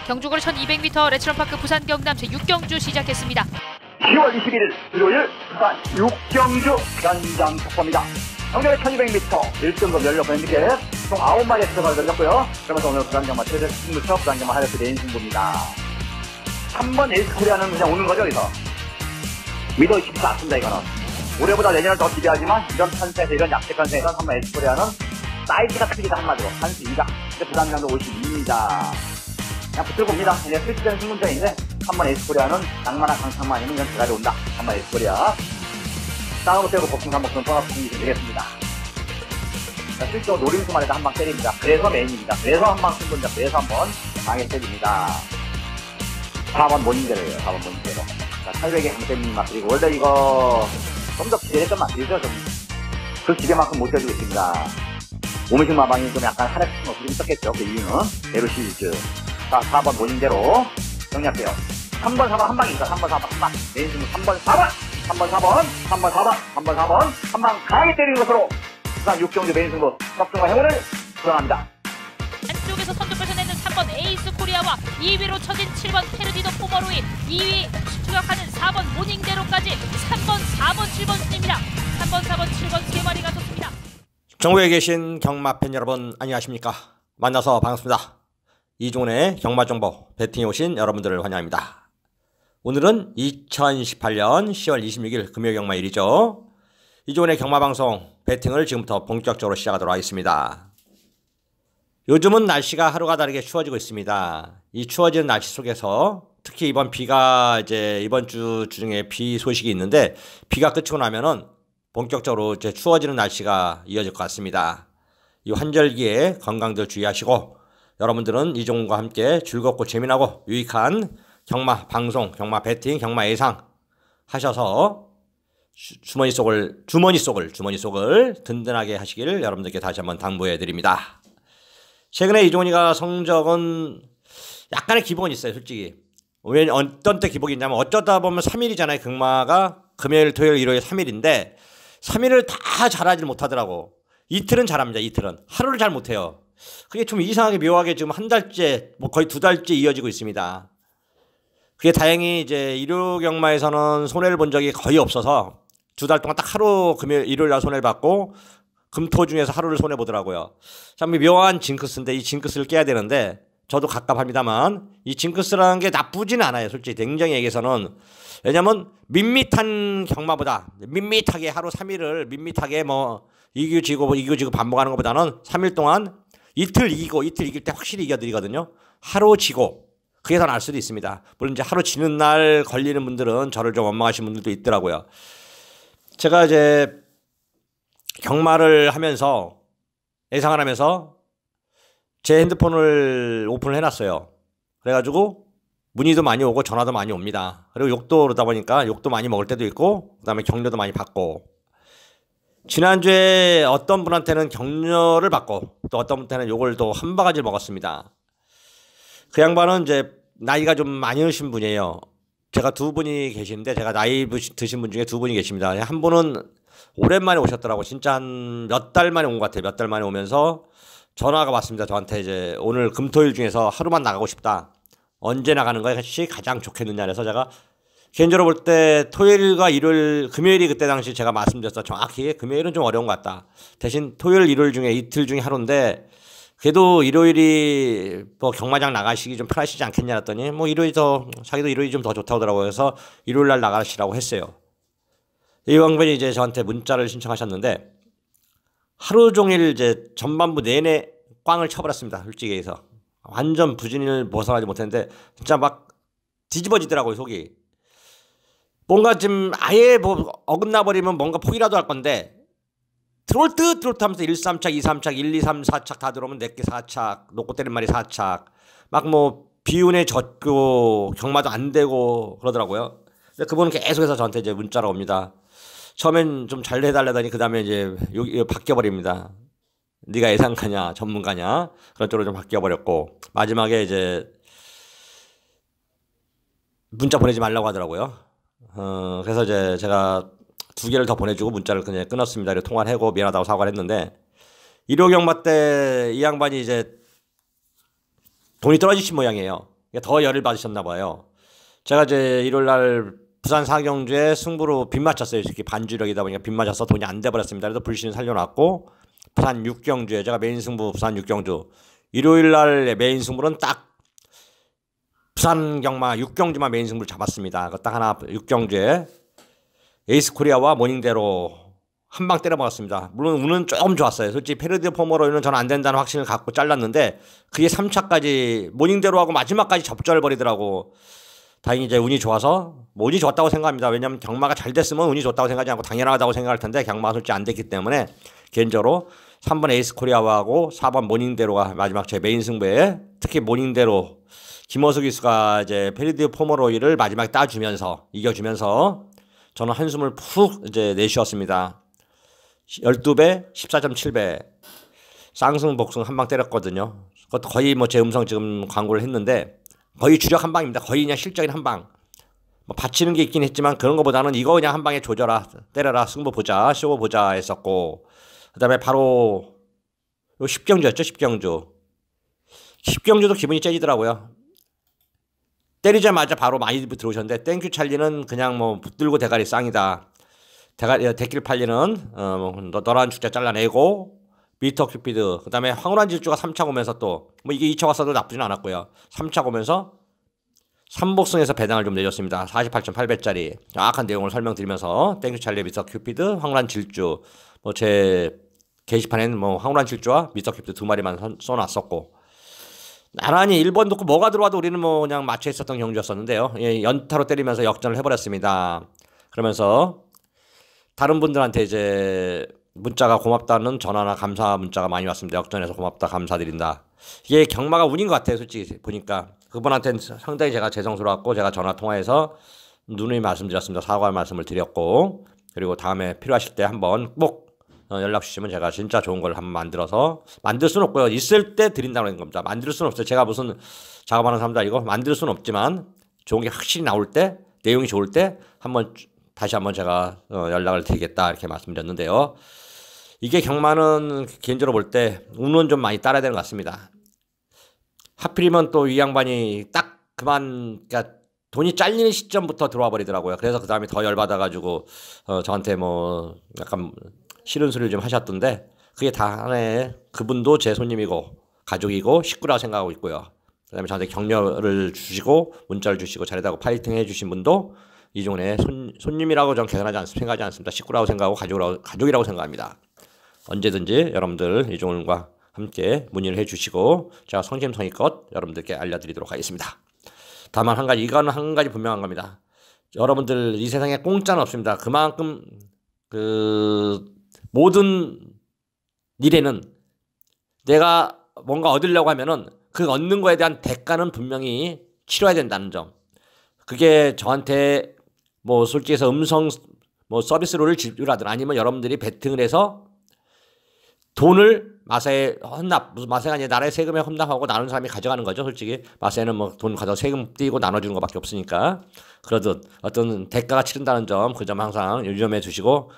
경주거리 1200m 레츠런파크 부산 경남 제6경주 시작했습니다. 10월 21일 일요일 부산 6경주 연장 속보입니다. 경주거리 1200m 1등급 연료 브랜드께 총 9마리의 수석을 걸렸고요. 그러면서 오늘 부산 경마 최대 승부처 부산 경마 하이라이트 메인 승부입니다. 3번 에이스 코리아는 그냥 오는 거죠, 여기서. 믿어 싶지 않습니다, 이거는. 올해보다 내년을 더 기대하지만 이런 판세에서 이런 약체 판세에서 3번 에이스 코리아는 사이즈가 크기다 한마디로 한수 2가. 근데 부산 경도 52입니다. 그냥 붙들고 봅니다. 이제 실시된 승문장인데 3번 에이스 코리아는 낭만한 강창만 아니면 그냥 대가리 온다. 3번 에이스 코리아. 쌍으로 떼고 복숭 3복숭 통합 승리 되겠습니다. 실제로 노림수만 해도 한 방 때립니다. 그래서 메인입니다. 그래서 한 방 승부입니다. 그래서 한번 방에 때립니다. 4번 모닝대로예요. 4번 모닝대로. 자, 800의 강세민 맛. 그리고 원래 이거 좀 더 기대했던 맛이죠. 좀 그 기대만큼 못 해주고 있습니다. 오미식 마방이 좀 약간 하락한 모습이 있었겠죠. 그 이유는 에로 시리즈. 자, 4번 모닝대로 정리할게요. 3번, 4번 한 방이니까 3번, 4번 한 방. 메인 승부 3번, 4번! 3번, 4번, 3번, 4번, 3번, 4번 한 방 강하게 때리는 것으로 부산 6경주 메인 승부 석승과 행운을 구성합니다. 안쪽에서 선두 뺏어내는 3번 에이스 코리아와 2위로 쳐진 7번 페르디노 포머로이, 2위 추격하는 4번 모닝대로까지 3번, 4번, 7번 순입니다. 3번, 4번, 7번 세 마리가 좋습니다. 전국에 계신 경마팬 여러분 안녕하십니까? 만나서 반갑습니다. 이종훈의 경마정보 배팅에 오신 여러분들을 환영합니다. 오늘은 2018년 10월 26일 금요 경마일이죠. 이종훈의 경마방송 배팅을 지금부터 본격적으로 시작하도록 하겠습니다. 요즘은 날씨가 하루가 다르게 추워지고 있습니다. 이 추워지는 날씨 속에서 특히 이번 주 중에 비 소식이 있는데 비가 그치고 나면은 본격적으로 이제 추워지는 날씨가 이어질 것 같습니다. 이 환절기에 건강들 주의하시고 여러분들은 이종훈과 함께 즐겁고 재미나고 유익한 경마 방송, 경마 배팅, 경마 예상 하셔서 주머니 속을 든든하게 하시길 여러분들께 다시 한번 당부해 드립니다. 최근에 이종훈이가 성적은 약간의 기복은 있어요, 솔직히. 왜 어떤 때 기복이 있냐면 어쩌다 보면 3일이잖아요. 경마가 금요일, 토요일, 일요일 3일인데 3일을 다 잘하지 못하더라고. 이틀은 잘합니다. 이틀은. 하루를 잘 못해요. 그게 좀 이상하게 묘하게 지금 한 달째, 거의 2달째 이어지고 있습니다. 그게 다행히 이제 일요 경마에서는 손해를 본 적이 거의 없어서 2달 동안 딱 하루 일요일 날 손해를 받고 금토 중에서 하루를 손해 보더라고요. 참 묘한 징크스인데 이 징크스를 깨야 되는데 저도 갑갑합니다만 이 징크스라는 게 나쁘진 않아요. 솔직히 냉정히 얘기해서는. 왜냐면 밋밋한 경마보다 밋밋하게 하루 3일을 밋밋하게 이기고 반복하는 것보다는 3일 동안 이틀 이기고 이틀 이길 때 확실히 이겨드리거든요. 하루 지고 그게 더 나을 수도 있습니다. 물론 이제 하루 지는 날 걸리는 분들은 저를 좀 원망하시는 분들도 있더라고요. 제가 이제 경마를 하면서 예상을 하면서 제 핸드폰을 오픈을 해놨어요. 그래가지고 문의도 많이 오고 전화도 많이 옵니다. 그리고 욕도 그러다 보니까 욕도 많이 먹을 때도 있고 그 다음에 격려도 많이 받고 지난주에 어떤 분한테는 격려를 받고 또 어떤 분한테는 욕을 또 한 바가지를 먹었습니다. 그 양반은 이제 나이가 좀 많이 드신 분이에요. 제가 두 분이 계시는데 제가 나이 드신 분 중에 두 분이 계십니다. 한 분은 오랜만에 오셨더라고. 진짜 한 몇 달 만에 온 것 같아요. 몇 달 만에 오면서 전화가 왔습니다. 저한테 이제 오늘 금토일 중에서 하루만 나가고 싶다. 언제 나가는 것이 가장 좋겠느냐 해서 제가 개인적으로 볼 때 토요일과 일요일, 금요일이 그때 당시 제가 말씀드렸어. 정확히 금요일은 좀 어려운 것 같다. 대신 토요일, 일요일 중에 이틀 중에 하루인데 그래도 일요일이 경마장 나가시기 좀 편하시지 않겠냐 했더니 자기도 일요일이 좀 더 좋다고 하더라고요. 그래서 일요일 날 나가시라고 했어요. 이 양반이 이제 저한테 문자를 신청하셨는데 하루 종일 이제 전반부 내내 꽝을 쳐버렸습니다. 솔직히 해서. 완전 부진을 벗어나지 못했는데 진짜 막 뒤집어지더라고요, 속이. 뭔가 좀 아예 어긋나 버리면 뭔가 포기라도 할 건데 들어올 듯 하면서 1, 3착, 2, 3착, 1, 2, 3, 4착 다 들어오면 내게 4착, 놓고 때린 말이 4착. 막 비운에 젖고 경마도 안 되고 그러더라고요. 근데 그분은 계속해서 저한테 이제 문자가 옵니다. 처음엔 좀 잘 해달라더니 그 다음에 이제 여기 바뀌어버립니다. 네가 예상가냐 전문가냐 그런 쪽으로 좀 바뀌어버렸고 마지막에 이제 문자 보내지 말라고 하더라고요. 그래서 이제 제가 2개를 더 보내주고 문자를 그냥 끊었습니다. 이렇게 통화를 하고 미안하다고 사과를 했는데 1호 경마 때 이 양반이 이제 돈이 떨어지신 모양이에요. 더 열을 받으셨나 봐요. 제가 이제 일요일 날 부산 사경주에 승부로 빗 맞췄어요. 이렇게 반주력이다 보니까 빗 맞아서 돈이 안 돼버렸습니다. 그래서 불신을 살려놨고 부산 6경주에 제가 메인 승부 부산 6경주 일요일 날 메인 승부는 딱 부산 경마 6경주만 메인 승부를 잡았습니다. 그 딱 하나 6경주에 에이스 코리아와 모닝대로 한 방 때려 먹었습니다. 물론 운은 조금 좋았어요. 솔직히 페르디 포머로이는 저는 안 된다는 확신을 갖고 잘랐는데 그게 3차까지 모닝대로하고 마지막까지 접전을 벌이더라고. 다행히 이제 운이 좋아서 운이 좋았다고 생각합니다. 왜냐하면 경마가 잘 됐으면 운이 좋다고 생각하지 않고 당연하다고 생각할 텐데 경마가 솔직히 안 됐기 때문에 개인적으로 3번 에이스 코리아하고 4번 모닝대로가 마지막 제 메인 승부에 특히 모닝대로 김어숙 기수가 이제 페르디 포머로이를 마지막에 따주면서 이겨주면서 저는 한숨을 푹 이제 내쉬었습니다. 12배, 14.7배 쌍승 복승 한 방 때렸거든요. 그것도 거의 뭐 제 음성 지금 광고를 했는데 거의 주력 한 방입니다. 거의 그냥 실적인 한 방. 뭐 받치는 게 있긴 했지만 그런 거보다는 이거 그냥 한 방에 조져라, 때려라, 승부 보자, 쇼 보자 했었고 그다음에 바로 10경주였죠. 10경주. 10경주도 기분이 째지더라고요. 때리자마자 바로 많이 들어오셨는데 땡큐 찰리는 그냥 뭐 붙들고 대가리 쌍이다. 대길 팔리는 너란 축제 잘라내고 미터 큐피드 그다음에 황홀한 질주가 3차 오면서 또 뭐 이게 2차 왔어도 나쁘진 않았고요. 3차 오면서 3복승에서 배당을 좀 내줬습니다. 48.8배짜리 정확한 내용을 설명드리면서 땡큐 찰리 미터 큐피드 황홀한 질주 뭐 제 게시판에는 뭐 황홀한 질주와 미터 큐피드 2마리만 써놨었고 나란히 1번 놓고 뭐가 들어와도 우리는 뭐 그냥 맞춰 있었던 경주였었는데요. 예, 연타로 때리면서 역전을 해버렸습니다. 그러면서 다른 분들한테 이제 문자가 고맙다는 전화나 감사 문자가 많이 왔습니다. 역전해서 고맙다 감사드린다. 이게 경마가 운인 것 같아요. 솔직히 보니까 그분한테는 상당히 제가 죄송스러웠고 제가 전화 통화해서 누누이 말씀드렸습니다. 사과 말씀을 드렸고 그리고 다음에 필요하실 때 한번 꼭 연락 주시면 제가 진짜 좋은 걸 한번 만들어서 만들 수는 없고요. 있을 때 드린다는 겁니다. 만들 수는 없어요. 제가 무슨 작업하는 사람도 아니고 만들 수는 없지만 좋은 게 확실히 나올 때 내용이 좋을 때 한번 다시 한번 제가 연락을 드리겠다 이렇게 말씀드렸는데요. 이게 경마는 개인적으로 볼 때 운은 좀 많이 따라야 되는 것 같습니다. 하필이면 또 이 양반이 딱 그러니까 돈이 잘리는 시점부터 들어와 버리더라고요. 그래서 그 다음에 더 열받아가지고 저한테 뭐 약간 싫은 소리를 좀 하셨던데 그게 다 하나의 그분도 제 손님이고 가족이고 식구라고 생각하고 있고요. 그 다음에 저한테 격려를 주시고 문자를 주시고 잘했다고 파이팅 해주신 분도 이종훈의 손님이라고 전 생각하지 않습니다. 식구라고 생각하고 가족이라고 생각합니다. 언제든지 여러분들 이종훈과 함께 문의를 해주시고 제가 성심성의껏 여러분들께 알려드리도록 하겠습니다. 다만 이거는 한 가지 분명한 겁니다. 여러분들 이 세상에 공짜는 없습니다. 그만큼 모든 일에는 내가 뭔가 얻으려고 하면은 그 얻는 거에 대한 대가는 분명히 치러야 된다는 점. 그게 저한테 뭐 솔직히 해서 음성 뭐 서비스료를 지불하든 아니면 여러분들이 베팅을 해서 돈을 마세에 무슨 마세가 아니라 나라의 세금에 헌납하고 나누는 사람이 가져가는 거죠. 솔직히 마세는 뭐 돈 가져 세금 띄고 나눠주는 것밖에 없으니까 그러듯 어떤 대가가 치른다는 점 그 점 항상 유념해 주시고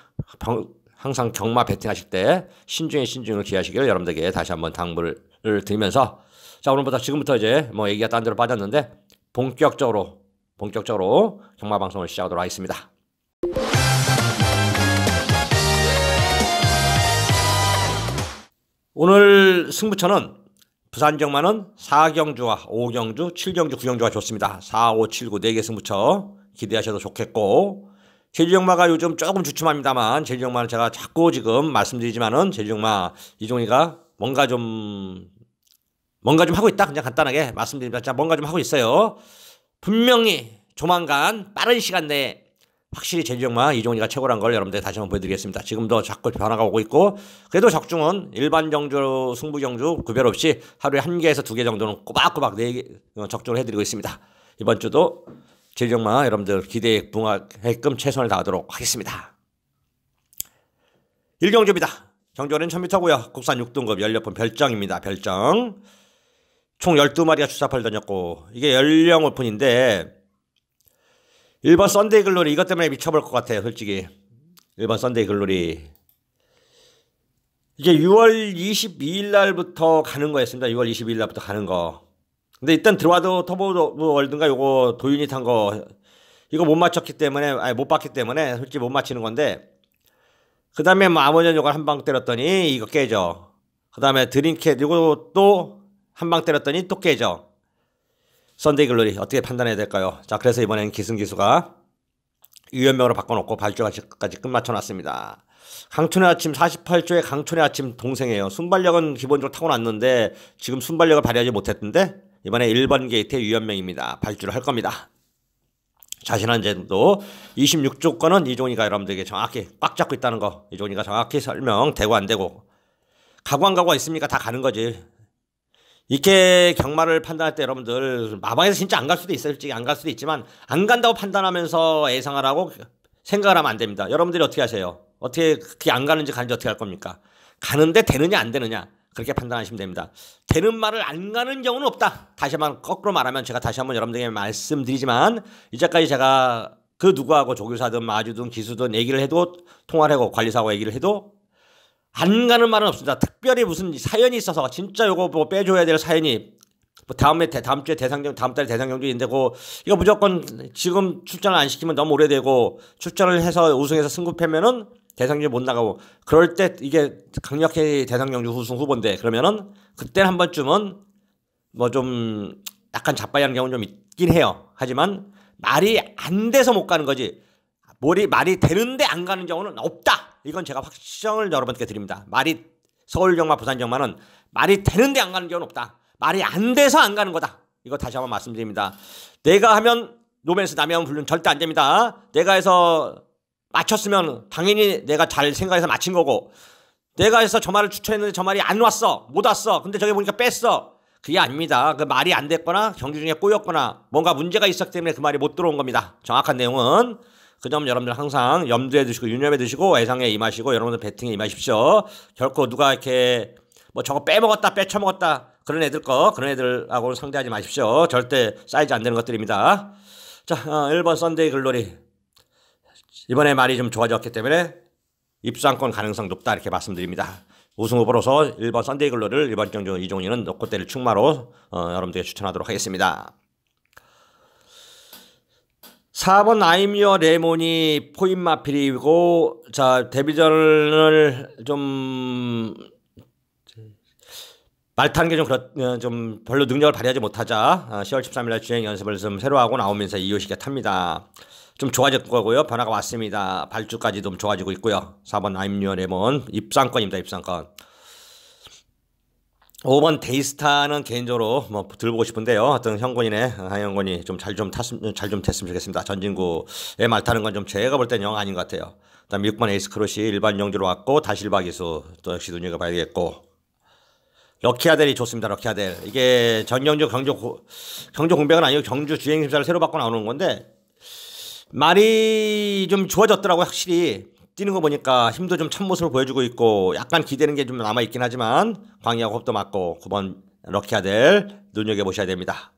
항상 경마 베팅하실 때 신중을 기하시길 여러분들에게 다시 한번 당부를 드리면서 자 오늘부터 지금부터 이제 뭐 얘기가 딴 데로 빠졌는데 본격적으로 경마 방송을 시작하도록 하겠습니다. 오늘 승부처는 부산 경마는 4경주와 5경주, 7경주, 9경주가 좋습니다. 4, 5, 7, 9 4개 승부처 기대하셔도 좋겠고 제주경마가 요즘 조금 주춤합니다만 제주경마는 제가 자꾸 지금 말씀드리지만은 제주경마 이종희가 뭔가 좀 하고 있다. 그냥 간단하게 말씀드립니다. 자, 뭔가 좀 하고 있어요. 분명히 조만간 빠른 시간 내에 확실히 제주경마 이종훈이가 최고란 걸 여러분들 다시 한번 보여드리겠습니다. 지금도 자꾸 변화가 오고 있고 그래도 적중은 일반 경주, 승부 경주 구별 없이 하루에 1개에서 2개 정도는 꼬박꼬박 4개 적중을 해드리고 있습니다. 이번 주도 제주경마 여러분들 기대에 부응하게끔 최선을 다하도록 하겠습니다. 1경주입니다. 경주는 1000m고요. 국산 6등급 연료품 별정입니다. 별정. 총 12마리가 출사표를 던졌고 이게 연령 오픈인데 1번 썬데이 글로리 이것 때문에 미쳐볼 것 같아요. 솔직히 1번 썬데이 글로리. 이게 6월 22일 날부터 가는 거였습니다. 6월 22일 날부터 가는 거. 근데 일단 들어와도 터보 월드인가 요거 도유닛 한 거 이거 못 맞췄기 때문에 못 봤기 때문에 솔직히 못 맞히는 건데, 그 다음에 뭐 아모니아 요걸 한 방 때렸더니 이거 깨져. 그 다음에 드림캣 이거 또 한 방 때렸더니 또 깨져. 썬데이 글로리 어떻게 판단해야 될까요? 자, 그래서 이번엔 기승기수가 유연명으로 바꿔놓고 발주까지 끝마쳐놨습니다. 강촌의 아침 48조의 강촌의 아침 동생이에요. 순발력은 기본적으로 타고났는데 지금 순발력을 발휘하지 못했는데 이번에 1번 게이트의 유연명입니다. 발주를 할 겁니다. 자신한 제도 26조권은 이종이가 여러분들에게 정확히 꽉 잡고 있다는 거, 이종이가 정확히 설명되고 안 되고, 가고 안 가고가 있습니까? 다 가는 거지. 이렇게 경마를 판단할 때 여러분들 마방에서 진짜 안 갈 수도 있어요. 솔직히 안 갈 수도 있지만 안 간다고 판단하면서 예상을 하고 생각을 하면 안 됩니다. 여러분들이 어떻게 하세요? 어떻게 그게 안 가는지 가는지 어떻게 할 겁니까? 가는데 되느냐 안 되느냐 그렇게 판단하시면 됩니다. 되는 말을 안 가는 경우는 없다. 다시 한번 거꾸로 말하면 제가 다시 한번 여러분들에게 말씀드리지만 이제까지 제가 그 누구하고 조교사든 마주든 기수든 얘기를 해도 통화를 하고 관리사하고 얘기를 해도 안 가는 말은 없습니다. 특별히 무슨 사연이 있어서 진짜 요거 뭐 빼줘야 될 사연이 뭐 다음 주에 다음 달에 대상경주인데 이거 무조건 지금 출전을 안 시키면 너무 오래되고 출전을 해서 우승해서 승급하면은 대상경주 못 나가고 그럴 때 이게 강력히 대상경주 우승 후보인데 그러면은 그때는 한 번쯤은 뭐 좀 약간 자빠이하는 경우는 좀 있긴 해요. 하지만 말이 안 돼서 못 가는 거지 말이 되는데 안 가는 경우는 없다. 이건 제가 확정을 여러분께 드립니다. 서울경마 부산경마는 말이 되는데 안 가는 경우는 없다. 말이 안 돼서 안 가는 거다. 이거 다시 한번 말씀드립니다. 내가 하면 노맨스 남이 하면 불륜 절대 안 됩니다. 내가 해서 맞췄으면 당연히 내가 잘 생각해서 맞힌 거고, 내가 해서 저 말을 추천했는데 저 말이 안 왔어. 못 왔어. 근데 저기 보니까 뺐어. 그게 아닙니다. 그 말이 안 됐거나 경주 중에 꼬였거나 뭔가 문제가 있었기 때문에 그 말이 못 들어온 겁니다. 정확한 내용은 그 점 여러분들 항상 염두에 두시고 유념해 두시고 예상에 임하시고 여러분들 배팅에 임하십시오. 결코 누가 이렇게 뭐 저거 빼먹었다 빼쳐먹었다 그런 애들하고 상대하지 마십시오. 절대 사이즈 안 되는 것들입니다. 자, 1번 썬데이 글로리 이번에 말이 좀 좋아졌기 때문에 입상권 가능성 높다 이렇게 말씀드립니다. 우승 후보로서 1번 썬데이 글로리를 이번 경주 이종희는 놓고 때릴 충마로 여러분들에게 추천하도록 하겠습니다. 4번 아이미어 레몬이 포인 마필이고, 자, 데뷔전을 좀 말 타는 게 좀 별로 능력을 발휘하지 못하자 10월 13일 날 주행 연습을 좀 새로 하고 나오면서 이효식에 탑니다. 좀 좋아질 거고요. 변화가 왔습니다. 발주까지 좀 좋아지고 있고요. 4번 아이미어 레몬 입상권입니다. 입상권. 5번 데이스타는 개인적으로 뭐 들보고 싶은데요. 어떤 형권이네 하영권이 좀 잘 좀 됐으면 좋겠습니다. 전진구에 말 타는 건 좀 제가 볼 땐 영 아닌 것 같아요. 그다음 6번 에이스 크로시 일반 영주로 왔고 다시 일박이수 또 역시 눈여겨봐야겠고, 럭키아델이 좋습니다. 럭키아델 이게 전경주 경주 공백은 아니고 경주 주행 심사를 새로 받고 나오는 건데 말이 좀 좋아졌더라고요. 확실히 뛰는 거 보니까 힘도 좀 참모습을 보여주고 있고 약간 기대는 게 좀 남아있긴 하지만 광희하고 홉도 맞고 9번 럭키아델 눈여겨보셔야 됩니다.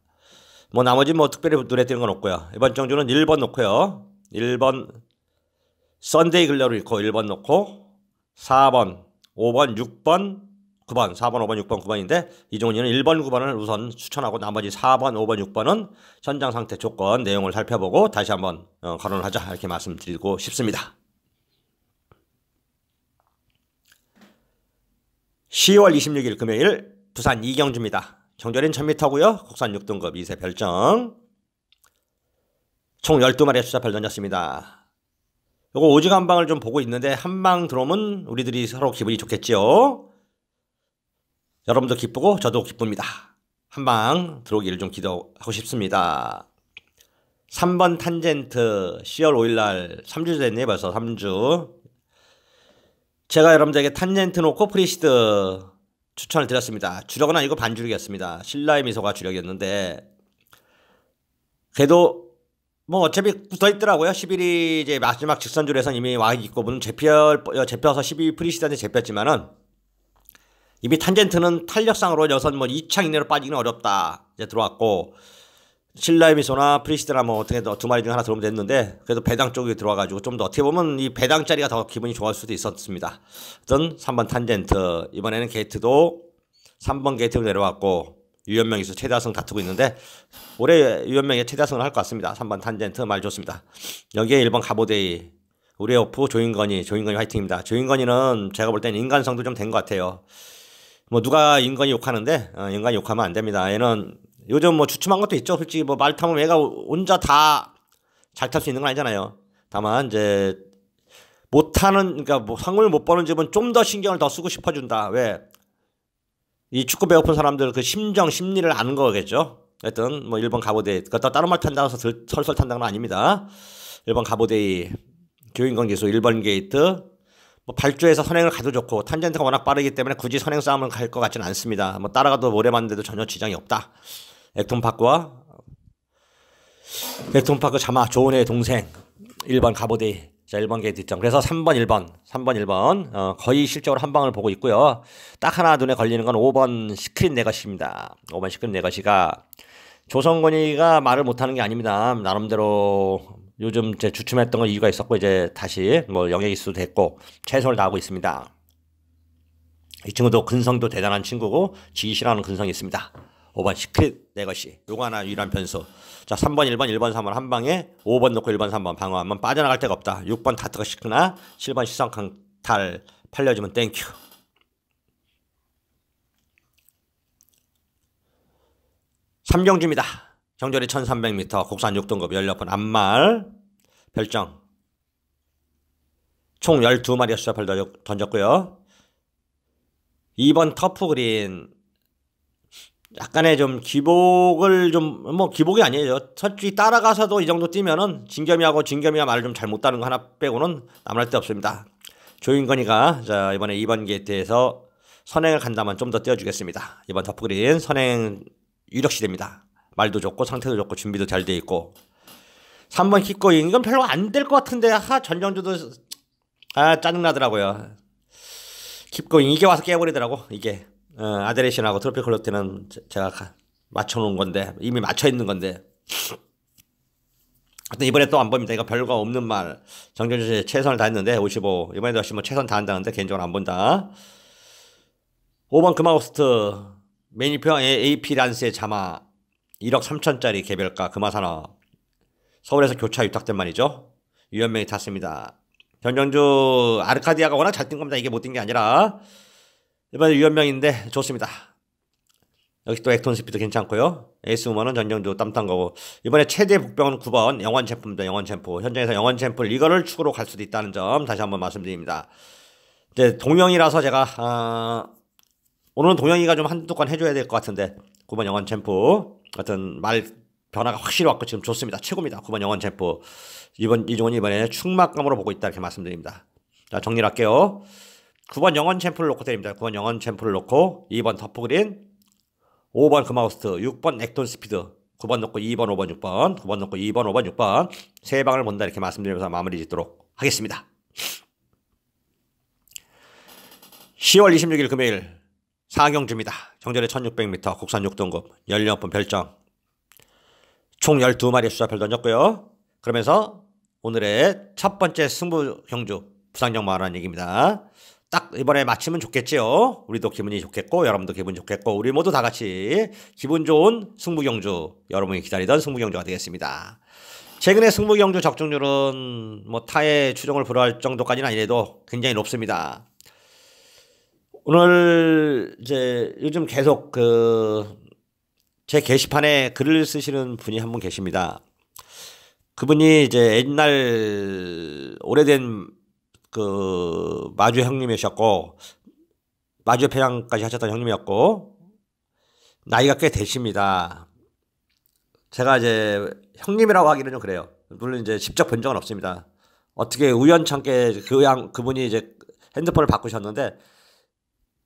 뭐 나머지 뭐 특별히 눈에 띄는 건 없고요. 이번 경주는 1번 놓고요. 1번 썬데이 글로리 놓고 1번 놓고 4번 5번 6번 9번 4번 5번 6번 9번인데 이종훈이는 1번 9번을 우선 추천하고 나머지 4번 5번 6번은 현장 상태 조건 내용을 살펴보고 다시 한번 거론을 하자 이렇게 말씀드리고 싶습니다. 10월 26일 금요일 부산 이경주입니다. 정절인 1000m고요. 국산 6등급 2세 별정. 총 12마리의 수자별 던졌습니다. 요거 오직 한 방을 좀 보고 있는데 한 방 들어오면 우리들이 서로 기분이 좋겠지요. 여러분도 기쁘고 저도 기쁩니다. 한 방 들어오기를 좀 기도하고 싶습니다. 3번 탄젠트 10월 5일날 3주 됐네요. 벌써 3주. 제가 여러분들에게 탄젠트 놓고 프리시드 추천을 드렸습니다. 주력은 아니고 반주력이었습니다. 신라의 미소가 주력이었는데 그래도 뭐 어차피 붙어있더라고요. 11위 이제 마지막 직선줄에선 이미 와 있고 물론 잡혀서 12위 프리시드한테 잡혔지만은 이미 탄젠트는 탄력상으로 여선 뭐 2창 이내로 빠지기는 어렵다 이제 들어왔고, 신라의 미소나 프리시드나 뭐 어떻게 두 마리 중에 하나 들어오면 됐는데 그래도 배당 쪽에 들어와가지고 좀 더 어떻게 보면 이 배당 자리가 더 기분이 좋을 수도 있었습니다. 어떤 3번 탄젠트 이번에는 게이트도 3번 게이트로 내려왔고 유현명이서 최다승 다투고 있는데 올해 유현명이 최다승을 할 것 같습니다. 3번 탄젠트 말 좋습니다. 여기에 1번 가보데이 우리 오프 조인건이 화이팅입니다. 조인건이는 제가 볼 때는 인간성도 좀 된 것 같아요. 뭐 누가 인건이 욕하는데 인간이 욕하면 안 됩니다. 얘는 요즘 뭐 주춤한 것도 있죠. 솔직히 뭐 말 타면 얘가 혼자 다 잘 탈 수 있는 건 아니잖아요. 다만 이제 못하는 그러니까 뭐 상을 못 버는 집은 좀 더 신경을 더 쓰고 싶어준다. 왜? 이 축구 배고픈 사람들 그 심리를 아는 거겠죠. 하여튼 뭐 1번 가보데이 그것도 다른 말 탄다고 해서 설설 탄다는 건 아닙니다. 1번 가보데이 교인건 기수 1번 게이트 뭐 발주해서 선행을 가도 좋고 탄젠트가 워낙 빠르기 때문에 굳이 선행 싸움을 갈 것 같지는 않습니다. 뭐 따라가도 오래 봤는데도 전혀 지장이 없다. 액톤파크 자마 조은혜의 동생 1번 가보데이 자 1번 게이트 뒷장 그래서 3번 1번 거의 실적으로 한 방을 보고 있고요. 딱 하나 눈에 걸리는 건 5번 시크릿 네거시입니다. 5번 시크릿 네거시가 조성건이가 말을 못하는 게 아닙니다. 나름대로 요즘 이제 주춤했던 건 이유가 있었고 이제 다시 뭐 영예기수도 됐고 최선을 다하고 있습니다. 이 친구도 근성도 대단한 친구고 지기 싫어하는 근성이 있습니다. 5번 시크릿 네거시 요거 하나 유일한 변수. 자 3번 1번 3번 한 방에 5번 놓고 1번 3번 방어하면 빠져나갈 데가 없다. 6번 다트가 시크나 7번 시성강탈 팔려주면 땡큐. 삼경주입니다. 경절이 1300m 국산 6등급 16번 암말 별정 총 12마리의 수자팔 던졌고요. 2번 터프 그린 약간의 좀 기복을 좀 뭐 기복이 아니에요. 솔직히 따라가서도 이 정도 뛰면은 진겸이가 말을 좀 잘 못하는 거 하나 빼고는 남을 데 없습니다. 조인건이가 자 이번에 2번 게이트에서 선행을 간다면 좀 더 띄워주겠습니다. 이번 터프 그린 선행 유력시됩니다. 말도 좋고 상태도 좋고 준비도 잘 돼 있고 3번 킥고잉 이건 별로 안 될 것 같은데 전정주도 짜증나더라고요. 킵고잉 이게 와서 깨버리더라고. 이게 아데레신하고 트로피컬로테는 제가 맞춰놓은 건데 이미 맞춰있는 건데 하여튼 이번에 또 안 봅니다. 이거 별거 없는 말 정정주 최선을 다했는데 55 이번에도 역시 뭐 최선 다한다는데 개인적으로 안 본다. 5번 금화호스트 매니평 AP 란스의 자마 1억 3천짜리 개별가 금화산업 서울에서 교차 유탁된 말이죠. 유현명이 탔습니다. 정정주 아르카디아가 워낙 잘 뛴 겁니다. 이게 못 뛴 게 아니라 이번에 유현명인데 좋습니다. 여기 또 액톤 스피드 괜찮고요. 에이스 우먼은 전정주 땀탄 거고 이번에 최대 복병은 9번 영원 챔프입니다. 영원 챔프 현장에서 영원 챔프 이거를 축으로 갈 수도 있다는 점 다시 한번 말씀드립니다. 이제 동영이라서 제가 오늘은 동영이가 좀 한두 건 해줘야 될 것 같은데 9번 영원 챔프 같은 말 변화가 확실히 왔고 지금 좋습니다. 최고입니다. 9번 영원 챔프 이종은 이번에 충막감으로 보고 있다 이렇게 말씀드립니다. 자 정리를 할게요. 9번 영원 챔프를 놓고 때립니다. 9번 영원 챔프를 놓고 2번 터프그린 5번 금하우스트 6번 액톤 스피드 9번 놓고 2번 5번 6번 9번 놓고 2번 5번 6번 세 방을 본다 이렇게 말씀드리면서 마무리 짓도록 하겠습니다. 10월 26일 금요일 사경주입니다. 정절의 1600m 국산 6등급 16번 별정 총 12마리의 수자별 던졌고요. 그러면서 오늘의 첫 번째 승부 경주 부산정마하라는 얘기입니다. 딱 이번에 마치면 좋겠지요. 우리도 기분이 좋겠고 여러분도 기분 좋겠고 우리 모두 다 같이 기분 좋은 승부 경주 여러분이 기다리던 승부 경주가 되겠습니다. 최근에 승부 경주 적중률은 뭐 타의 추종을 불허할 정도까지는 아니래도 굉장히 높습니다. 오늘 이제 요즘 계속 제 게시판에 글을 쓰시는 분이 한 분 계십니다. 그분이 이제 옛날 오래된 마주 형님이셨고 마주 회장까지 하셨던 형님이었고 나이가 꽤 되십니다. 제가 이제 형님이라고 하기는 좀 그래요. 물론 이제 직접 본 적은 없습니다. 어떻게 우연찮게 그분이 이제 핸드폰을 바꾸셨는데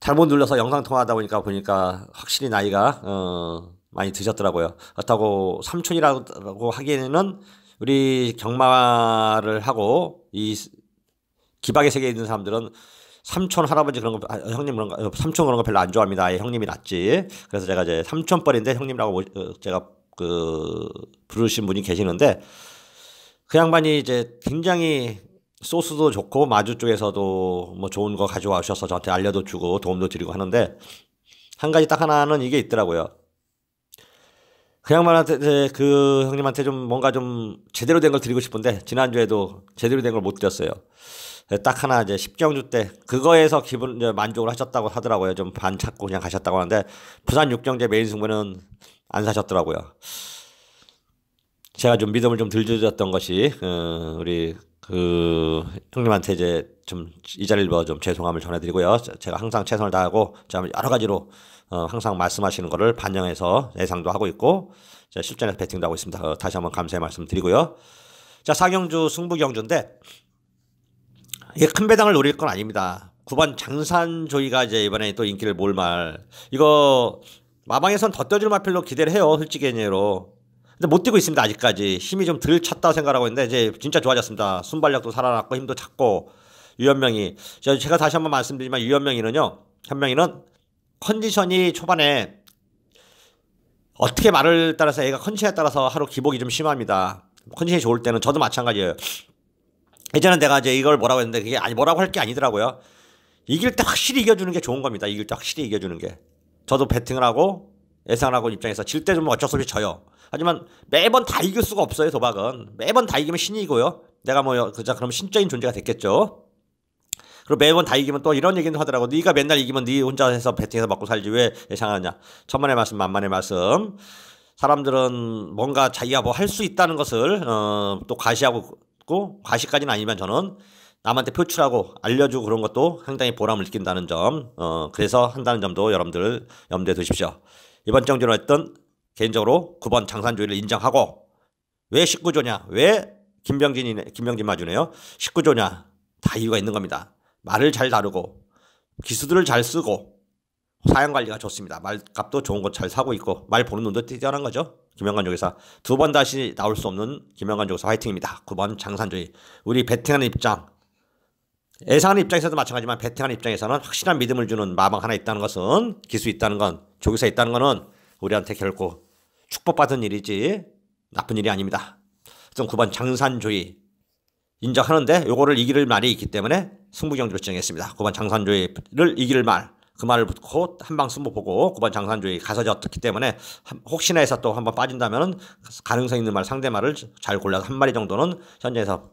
잘못 눌러서 영상 통화하다 보니까 확실히 나이가 많이 드셨더라고요. 그렇다고 삼촌이라고 하기에는 우리 경마를 하고 이 기박의 세계에 있는 사람들은 삼촌 할아버지 그런 거 형님 그런 거 삼촌 그런 거 별로 안 좋아합니다. 아예 형님이 낫지. 그래서 제가 이제 삼촌뻘인데 형님이라고 제가 부르신 분이 계시는데 그 양반이 이제 굉장히 소스도 좋고 마주 쪽에서도 뭐 좋은 거 가져와 주셔서 저한테 알려도 주고 도움도 드리고 하는데 한 가지 딱 하나는 이게 있더라고요. 그 양반한테 그 형님한테 좀 뭔가 좀 제대로 된 걸 드리고 싶은데 지난주에도 제대로 된 걸 못 드렸어요. 딱 하나 이제 십경주 때 그거에서 기분 이제 만족을 하셨다고 하더라고요. 좀 반 찾고 그냥 가셨다고 하는데 부산 육경제 메인 승부는 안 사셨더라고요. 제가 좀 믿음을 좀 덜 주셨던 것이 우리 그 형님한테 이제 좀 이 자리를 좀 죄송함을 전해드리고요. 제가 항상 최선을 다하고 여러 가지로 항상 말씀하시는 거를 반영해서 예상도 하고 있고 실전에서 배팅도 하고 있습니다. 다시 한번 감사의 말씀 드리고요. 자, 사경주 승부경주인데 이게 큰 배당을 노릴 건 아닙니다. 9번 장산조이가 이제 이번에 또 인기를 몰말. 이거 마방에선 덧떠질 마필로 기대를 해요. 솔직히 얘기로. 근데 못 뛰고 있습니다. 아직까지. 힘이 좀 덜 찼다고 생각하고 있는데 이제 진짜 좋아졌습니다. 순발력도 살아났고 힘도 찼고 유현명이 제가 다시 한번 말씀드리지만 현명이는 컨디션이 초반에 어떻게 말을 따라서 애가 컨디션에 따라서 하루 기복이 좀 심합니다. 컨디션이 좋을 때는 저도 마찬가지예요. 예전에 내가 이제 이걸 뭐라고 했는데 그게 뭐라고 할 게 아니더라고요. 이길 때 확실히 이겨주는 게 좋은 겁니다. 이길 때 확실히 이겨주는 게. 저도 배팅을 하고 예상을 하고 입장에서 질 때 좀 어쩔 수 없이 져요. 하지만 매번 다 이길 수가 없어요. 도박은. 매번 다 이기면 신이고요. 내가 그럼 신적인 존재가 됐겠죠. 그리고 매번 다 이기면 또 이런 얘기는 하더라고. 네가 맨날 이기면 네 혼자 해서 배팅해서 먹고 살지 왜 예상하냐. 천만의 말씀 만만의 말씀. 사람들은 뭔가 자기가 뭐 할 수 있다는 것을 또 과시까지는 아니면 저는 남한테 표출하고 알려주고 그런 것도 상당히 보람을 느낀다는 점, 그래서 한다는 점도 여러분들 염두에 두십시오. 이번 정주는 어떤 개인적으로 9번 장산조이를 인정하고 왜 19조냐, 왜 김병진 마주네요. 19조냐, 다 이유가 있는 겁니다. 말을 잘 다루고 기수들을 잘 쓰고 사양관리가 좋습니다. 말값도 좋은 것 잘 사고 있고 말 보는 눈도 뛰어난 거죠. 김영관 조교사. 2번 다시 나올 수 없는 김영관 조교사 화이팅입니다. 9번 장산조이. 우리 배팅하는 입장, 예상하는 입장에서도 마찬가지지만 배팅하는 입장에서는 확실한 믿음을 주는 마방 하나 있다는 것은, 기수 있다는 건, 조교사 있다는 것은 우리한테 결코 축복받은 일이지 나쁜 일이 아닙니다. 그래서 9번 장산조이 인정하는데 요거를 이길 말이 있기 때문에 승부경주로 지정했습니다. 9번 장산조이를 이길 말, 그 말을 듣고 한방 승부 보고 9번 장산조이 가서 졌기 때문에 혹시나 해서 또 한번 빠진다면 가능성 있는 말, 상대 말을 잘 골라서 한 마리 정도는 현재에서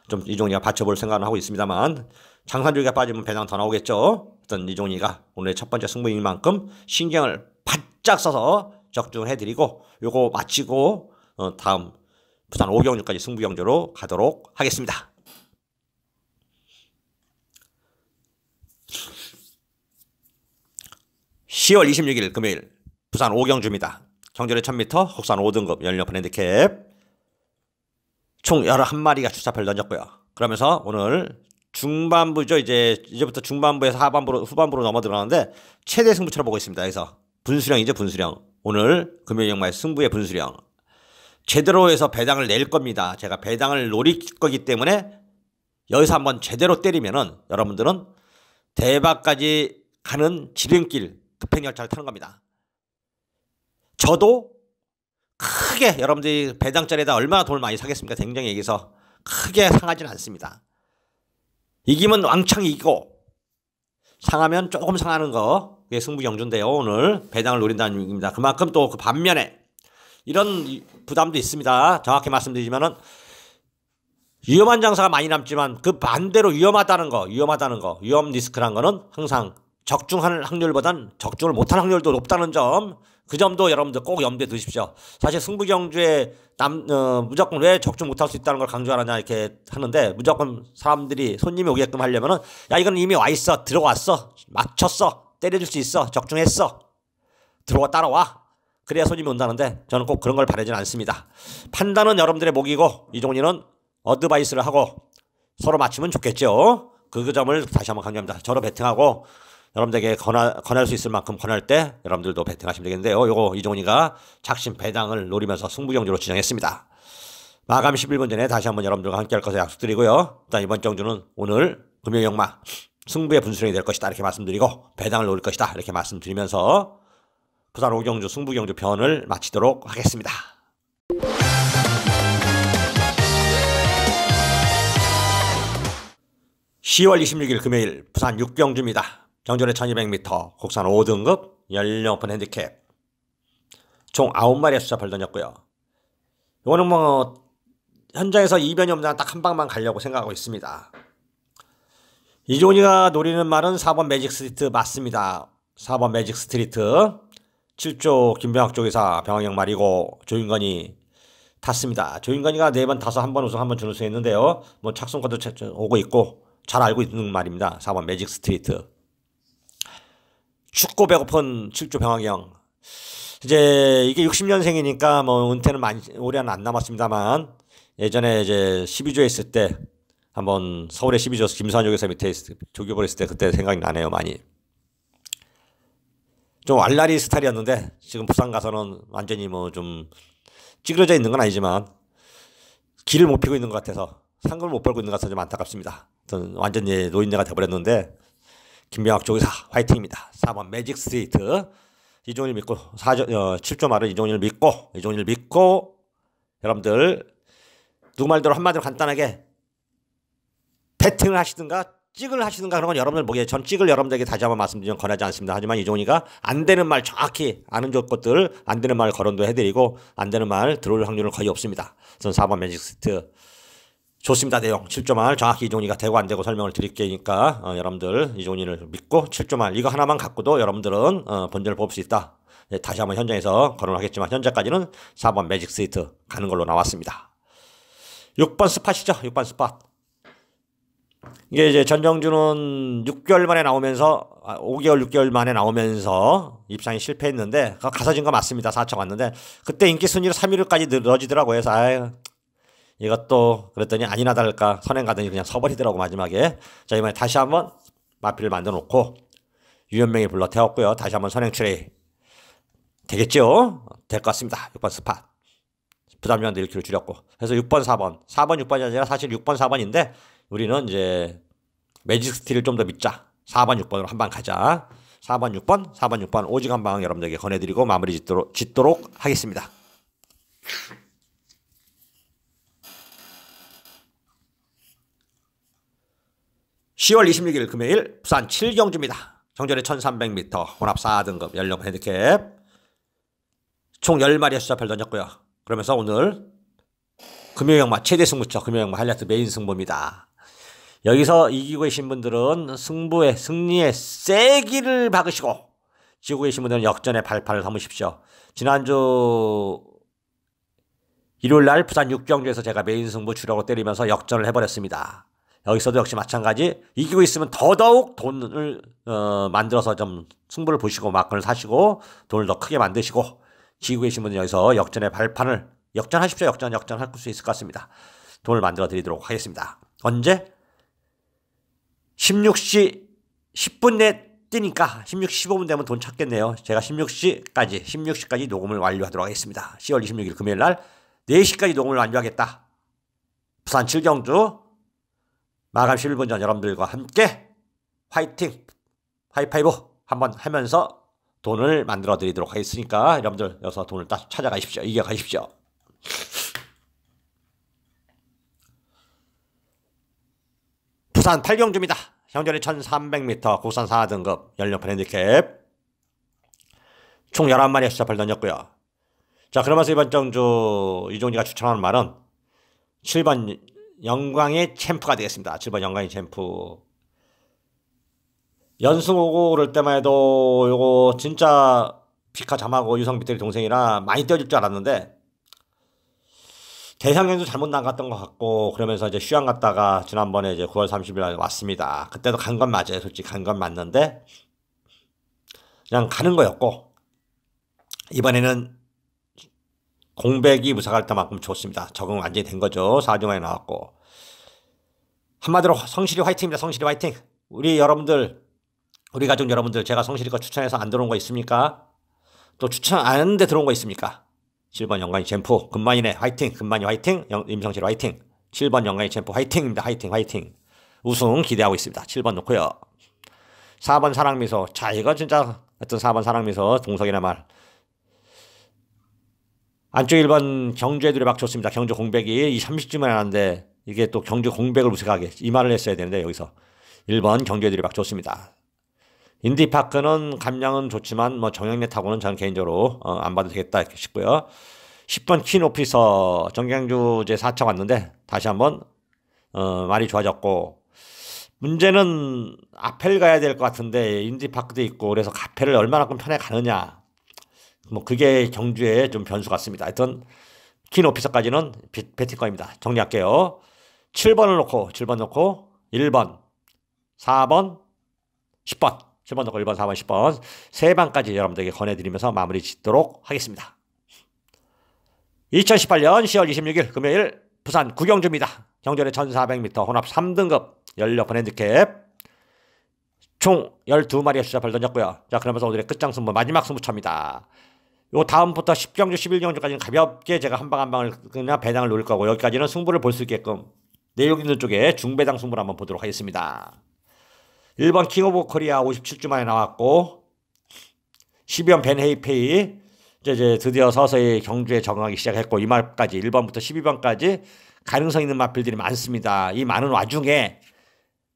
좀 이종희가 받쳐볼 생각을 하고 있습니다만 장산조이가 빠지면 배당 더 나오겠죠. 어떤 이종희가 오늘의 첫 번째 승부인 만큼 신경을 바짝 써서 적중해드리고 요거 마치고 다음 부산 5경주까지 승부경주로 가도록 하겠습니다. (10월 26일) 금요일 부산 5경주입니다. 경주의 1000m 혹산 5등급 연료판 핸디캡 총 11마리가 출사표를 던졌고요. 그러면서 오늘 중반부죠. 이제부터 중반부에서 후반부로 넘어 들어가는데 최대 승부처럼 보고 있습니다. 그래서 분수령이죠. 분수령. 오늘 금요일 영마의 승부의 분수령. 제대로 해서 배당을 낼 겁니다. 제가 배당을 노릴 거기 때문에 여기서 한번 제대로 때리면은 여러분들은 대박까지 가는 지름길 급행열차를 타는 겁니다. 저도 크게 여러분들이 배당짜리에다 얼마나 돈을 많이 사겠습니까? 굉장히 얘기해서 크게 상하지는 않습니다. 이기면 왕창 이기고 상하면 조금 상하는 거, 그게 승부경주인데요. 오늘 배당을 노린다는 얘기입니다. 그만큼 또 그 반면에 이런 부담도 있습니다. 정확히 말씀드리자면은 위험한 장사가 많이 남지만 그 반대로 위험하다는 거, 위험 리스크란 거는 항상 적중하는 확률보단 적중을 못하는 확률도 높다는 점, 그 점도 여러분들 꼭 염두에 두십시오. 사실 승부경주에 무조건 왜 적중 못할 수 있다는 걸 강조하느냐 이렇게 하는데, 무조건 사람들이 손님이 오게끔 하려면은 야 이건 이미 와 있어, 들어왔어, 맞췄어, 때려줄 수 있어, 적중했어, 따라와, 그래야 손님이 온다는데 저는 꼭 그런 걸 바라지는 않습니다. 판단은 여러분들의 몫이고 이종훈이는 어드바이스를 하고 서로 맞추면 좋겠죠. 그 점을 다시 한번 강조합니다. 저로 배팅하고 여러분들에게 권할 수 있을 만큼 권할 때 여러분들도 배팅하시면 되겠는데요. 요거 이종훈이가 작심 배당을 노리면서 승부경주로 지정했습니다. 마감 11분 전에 다시 한번 여러분들과 함께 할 것을 약속드리고요. 일단 이번 경주는 오늘 금요일 영마 승부의 분수령이 될 것이다 이렇게 말씀드리고 배당을 노릴 것이다 이렇게 말씀드리면서 부산 오경주 승부경주 편을 마치도록 하겠습니다. 10월 26일 금요일 부산 6경주입니다. 정전의 1200m 국산 5등급 연령 오픈 핸디캡 총 9마리의 숫자를 던졌고요. 이거는 뭐 현장에서 이변이 없는 한 딱 한 방만 가려고 생각하고 있습니다. 이종이가 노리는 말은 4번 매직 스트리트 맞습니다. 4번 매직 스트리트 7조 김병학 쪽에서 병학형 말이고 조인건이 탔습니다. 조인건이가 4번 타서 한 번 우승 한 번 준우승 했는데요. 뭐 착순권도 오고 있고 잘 알고 있는 말입니다. 4번 매직 스트리트. 춥고 배고픈 7조 병학형. 이제 이게 60년생이니까 뭐 은퇴는 올해는 안 남았습니다만 예전에 이제 12조에 있을 때 한번 서울의 12조 김수환 조교사 밑에 조교벌 했을 때 그때 생각이 나네요. 많이. 좀 왈라리 스타일이었는데 지금 부산 가서는 완전히 뭐 좀 찌그러져 있는 건 아니지만 길을 못 피고 있는 것 같아서 상금을 못 벌고 있는 것 같아서 좀 안타깝습니다. 완전히 노인네가 돼버렸는데 김병학 조교사 화이팅입니다. 4번 매직 스트리트 이종일 믿고 7조 말은 이종일 믿고 여러분들 누구 말대로 한마디로 간단하게 배팅을 하시든가 찍을 하시든가 그런 건 여러분들 보기에 전 찍을 여러분들에게 다시 한번 말씀드리면 권하지 않습니다. 하지만 이종이가 안 되는 말 정확히 아는 것들 안 되는 말 거론도 해드리고 안 되는 말 들어올 확률은 거의 없습니다. 전 4번 매직 스트리트 좋습니다. 내용 7조 말 정확히 이종이가 되고 안 되고 설명을 드릴 테니까 여러분들 이종이를 믿고 7조 말 이거 하나만 갖고도 여러분들은 본전을 뽑을 수 있다. 다시 한번 현장에서 거론하겠지만 현재까지는 4번 매직 스트리트 가는 걸로 나왔습니다. 6번 스팟이죠. 6번 스팟. 이게 이제 전정주는 6개월 만에 나오면서 5개월 6개월 만에 나오면서 입상이 실패했는데 가서 진 거 맞습니다. 4차 왔는데 그때 인기 순위로 3위로까지 늘어지더라고요. 그래서 아유 이것도 그랬더니 아니나 다를까 선행 가더니 그냥 서버리더라고 마지막에. 자 이번에 다시 한번 마피를 만들어 놓고 유연명이 불러 태웠고요. 다시 한번 선행 출회 되겠죠? 될 것 같습니다. 6번 스팟. 부담요한도 1kg 줄였고. 그래서 6번 4번 6번이 아니라 사실 6번 4번인데 우리는 이제 매직 스틸을 좀 더 믿자. 4번 6번으로 한 방 가자. 4번 6번 오직 한 방 여러분들에게 권해드리고 마무리 짓도록 하겠습니다. (10월 26일) 금요일 부산 7경주입니다. 정전의 1300m 혼합 4등급 연령 핸디캡 총 10마리의 숫자표를 던졌고요. 그러면서 오늘 금요형마 최대 승부처 금요형마 하이라이트 메인 승부입니다. 여기서 이기고 계신 분들은 승리의 세기를 박으시고 지고 계신 분들은 역전의 발판을 삼으십시오. 지난주 일요일날 부산 6경주에서 제가 메인 승부 주려고 때리면서 역전을 해버렸습니다. 여기서도 역시 마찬가지 이기고 있으면 더더욱 돈을 만들어서 좀 승부를 보시고 마크를 사시고 돈을 더 크게 만드시고 지고 계신 분은 여기서 역전의 발판을 역전하십시오. 역전할 수 있을 것 같습니다. 돈을 만들어 드리도록 하겠습니다. 언제? 16시 10분 내 뜨니까 16시 15분 되면 돈 찾겠네요. 제가 16시까지 녹음을 완료하도록 하겠습니다. 10월 26일 금요일 날 4시까지 녹음을 완료하겠다. 부산 7경주 마감 11분 전 여러분들과 함께 화이팅! 하이파이브 한번 하면서 돈을 만들어 드리도록 하겠으니까 여러분들 여기서 돈을 딱 찾아가십시오. 이겨가십시오. 부산 8경주입니다. 형전의 1300m 국산 4등급 연령판 핸디캡 총 11마리의 숫자표를 던졌고요. 자 그러면서 이번 정주 이종리가 추천하는 말은 7번 영광의 챔프가 되겠습니다. 7번 영광의 챔프 연승 오고 그럴 때만 해도 요거 진짜 피카 잠하고 유성비틀이 동생이라 많이 뛰어줄 줄 알았는데 대상경도 잘못 나갔던 것 같고 그러면서 이제 휴양 갔다가 지난번에 이제 9월 30일 왔습니다. 그때도 간 건 맞아요. 솔직히 간 건 맞는데 그냥 가는 거였고 이번에는 공백이 무사갈 때만큼 좋습니다. 적응 완전히 된 거죠. 4주 만에 나왔고 한마디로 성실이 화이팅입니다. 성실이 화이팅. 우리 여러분들 우리 가족 여러분들 제가 성실이 거 추천해서 안 들어온 거 있습니까? 또 추천 안 했는데 들어온 거 있습니까? 7번 영광이 챔프 금만이네 화이팅. 금만이 화이팅. 임성실 화이팅. 7번 영광이 챔프 화이팅입니다. 화이팅. 우승 기대하고 있습니다. 7번 놓고요. 4번 사랑미소. 자 이거 진짜 하여튼 4번 사랑미소 동석이나 말. 안쪽 1번 경주의 두레박 좋습니다. 경주 공백이 30주만 하는데 이게 또 경주 공백을 무색하게 이 말을 했어야 되는데 여기서 1번 경주의 두레박 좋습니다. 인디파크는 감량은 좋지만 뭐 정형례 타고는 저는 개인적으로 안 봐도 되겠다 싶고요. 10번 퀸오피서 정경주 제 4차 왔는데 다시 한번 말이 좋아졌고 문제는 앞에를 가야 될 것 같은데 인디파크도 있고 그래서 앞에를 얼마나큼 편에 가느냐 뭐 그게 경주의 좀 변수 같습니다. 하여튼 퀸오피서까지는 베팅권입니다. 정리할게요. 7번 놓고 1번 4번 10번 7번 놓고 1번 4번 10번 세 방까지 여러분들에게 권해드리면서 마무리 짓도록 하겠습니다. 2018년 10월 26일 금요일 부산 구경주입니다. 경전의 1400m 혼합 3등급 연력 핸디캡 총 12마리의 숫자를 던졌고요. 자, 그러면서 오늘의 끝장 승부 마지막 승부차입니다. 요 다음부터 10경주 11경주까지는 가볍게 제가 한 방 한 방을 그냥 배당을 노릴 거고 여기까지는 승부를 볼 수 있게끔 내용 있는 쪽에 중배당 승부를 한번 보도록 하겠습니다. 1번 킹 오브 코리아 57주 만에 나왔고 12번 벤헤이페이 이제 드디어 서서히 경주에 적응하기 시작했고 이 말까지 1번부터 12번까지 가능성 있는 마필들이 많습니다. 이 많은 와중에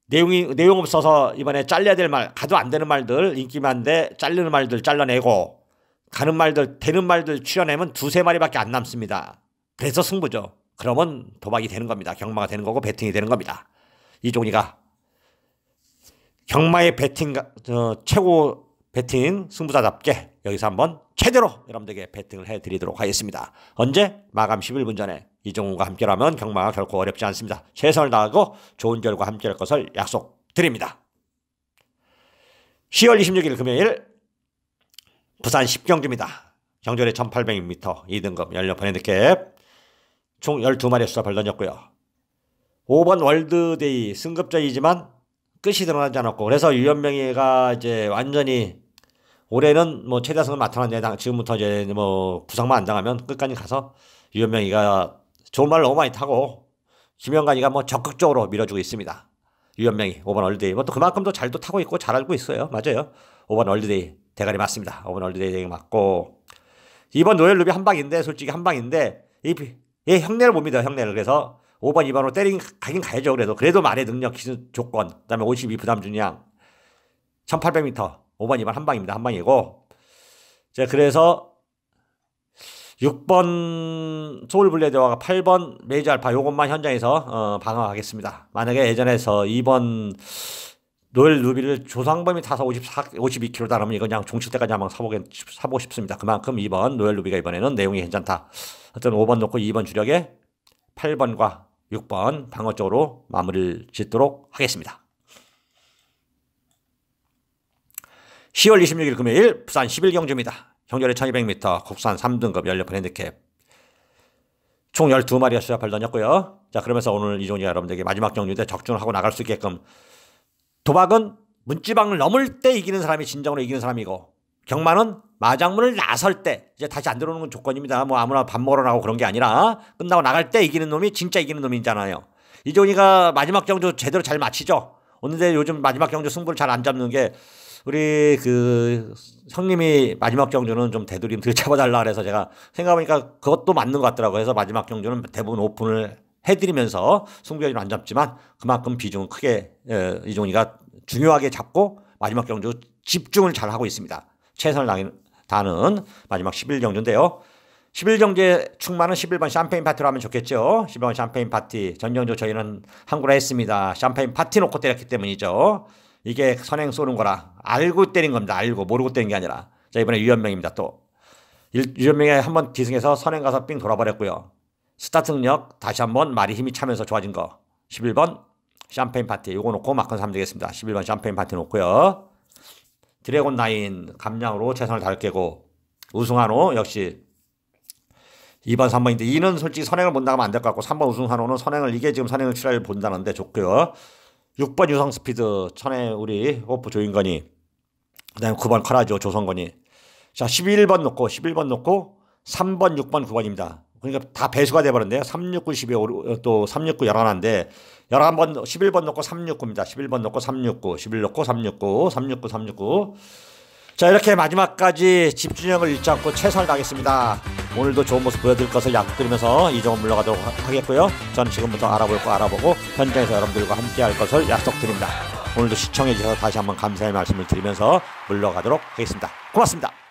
내용 없어서 이번에 잘려야 될 말, 가도 안 되는 말들, 인기 많은데 잘리는 말들 잘라내고 가는 말들, 되는 말들 추려내면 두세 마리밖에 안 남습니다. 그래서 승부죠. 그러면 도박이 되는 겁니다. 경마가 되는 거고 배팅이 되는 겁니다. 이종이가 경마의 배팅 최고 배팅 승부사답게 여기서 한번 최대로 여러분들에게 배팅을 해드리도록 하겠습니다. 언제? 마감 11분 전에 이종우가 함께라면 경마가 결코 어렵지 않습니다. 최선을 다하고 좋은 결과 함께할 것을 약속드립니다. 10월 26일 금요일 부산 10경주입니다. 경전의 1800m 2등급 연력 핸디캡 총 12마리의 숫자 벌던졌고요. 5번 월드데이 승급자이지만 끝이 드러나지 않았고 그래서 유현명이가 이제 완전히 올해는 뭐 최다승을 맡아놨는데 지금부터 이제 뭐 부상만 안 당하면 끝까지 가서 유현명이가 좋은 말을 너무 많이 타고 김영관이가 뭐 적극적으로 밀어주고 있습니다. 유현명이 5번 월드데이 뭐 또 그만큼 또 잘도 타고 있고 잘 알고 있어요. 맞아요. 5번 월드데이 대가리 맞습니다. 5번 월드데이 대가리 맞고 2번 노엘 루비 한 방인데 솔직히 한 방인데 이 형내를 봅니다. 형내를. 그래서 5번 2번으로 가긴 가야죠. 그래도 말의 능력 기준 조건 그다음에 52 부담 준양 1800m 5번 2번 한 방입니다. 한 방이고 자 그래서 6번 소울블레드와 8번 메이저 알파 요것만 현장에서 방어하겠습니다. 만약에 예전에서 2번 노엘 루비를 조상범이 타서 52kg 달하면 이건 그냥 종칠 때까지 한번 사보고 싶습니다. 그만큼 2번 노엘 루비가 이번에는 내용이 괜찮다. 어떤 5번 놓고 2번 주력에 8번과 6번 방어 쪽으로 마무리를 짓도록 하겠습니다. 10월 26일 금요일 부산 11경주입니다. 경전의 1200m 국산 3등급 연력 핸디캡 총 12마리의 수자팔 던졌고요. 자 그러면서 오늘 이종이가 여러분들에게 마지막 경주인데 적중을 하고 나갈 수 있게끔 도박은 문지방을 넘을 때 이기는 사람이 진정으로 이기는 사람이고 경마는 마장문을 나설 때 이제 다시 안 들어오는 건 조건입니다. 뭐 아무나 밥 먹으러 나고 그런 게 아니라 끝나고 나갈 때 이기는 놈이 진짜 이기는 놈이잖아요. 이종이가 마지막 경주 제대로 잘 마치죠. 오는데 요즘 마지막 경주 승부를 잘 안 잡는 게 우리 그 형님이 마지막 경주는 좀 되도록 덜 잡아달라 그래서 제가 생각해보니까 그것도 맞는 것 같더라고요. 그래서 마지막 경주는 대부분 오픈을 해드리면서 승부를 안 잡지만 그만큼 비중은 크게 이종이가 중요하게 잡고 마지막 경주 집중을 잘 하고 있습니다. 최선을 다하는 마지막 11경주인데요. 11경주의 충만은 11번 샴페인 파티로 하면 좋겠죠. 11번 샴페인 파티 전경주 저희는 한구라 했습니다. 샴페인 파티 놓고 때렸기 때문이죠. 이게 선행 쏘는 거라 알고 때린 겁니다. 알고 모르고 때린 게 아니라. 자 이번에 유현명입니다. 또 유현명이 한번 기승해서 선행 가서 삥 돌아버렸고요. 스타트 능력 다시 한번 말이 힘이 차면서 좋아진 거 11번 샴페인 파티 요거 놓고 마큰 3 되겠습니다. 11번 샴페인 파티 놓고요. 드래곤 라인 감량으로 최선을 다할 게고 우승한호 역시 2번 3번인데 2는 솔직히 선행을 못 나가면 안 될 것 같고 3번 우승한호는 선행을 이게 지금 선행을 출하를 본다는데 좋고요. 6번 유성스피드 천에 우리 호프 조인건이 그다음에 9번 커라지오 조성건이 자 11번 놓고 3번 6번 9번입니다. 그러니까 다 배수가 돼버렸는데요. 369 12 또 369 11한데 11번 11번 놓고 369입니다. 11번 놓고 369 11 놓고 369 369 자, 이렇게 마지막까지 집중력을 잃지 않고 최선을 다하겠습니다. 오늘도 좋은 모습 보여드릴 것을 약속드리면서 이정은 물러가도록 하겠고요. 저는 지금부터 알아볼 거 알아보고 현장에서 여러분들과 함께 할 것을 약속드립니다. 오늘도 시청해 주셔서 다시 한번 감사의 말씀을 드리면서 물러가도록 하겠습니다. 고맙습니다.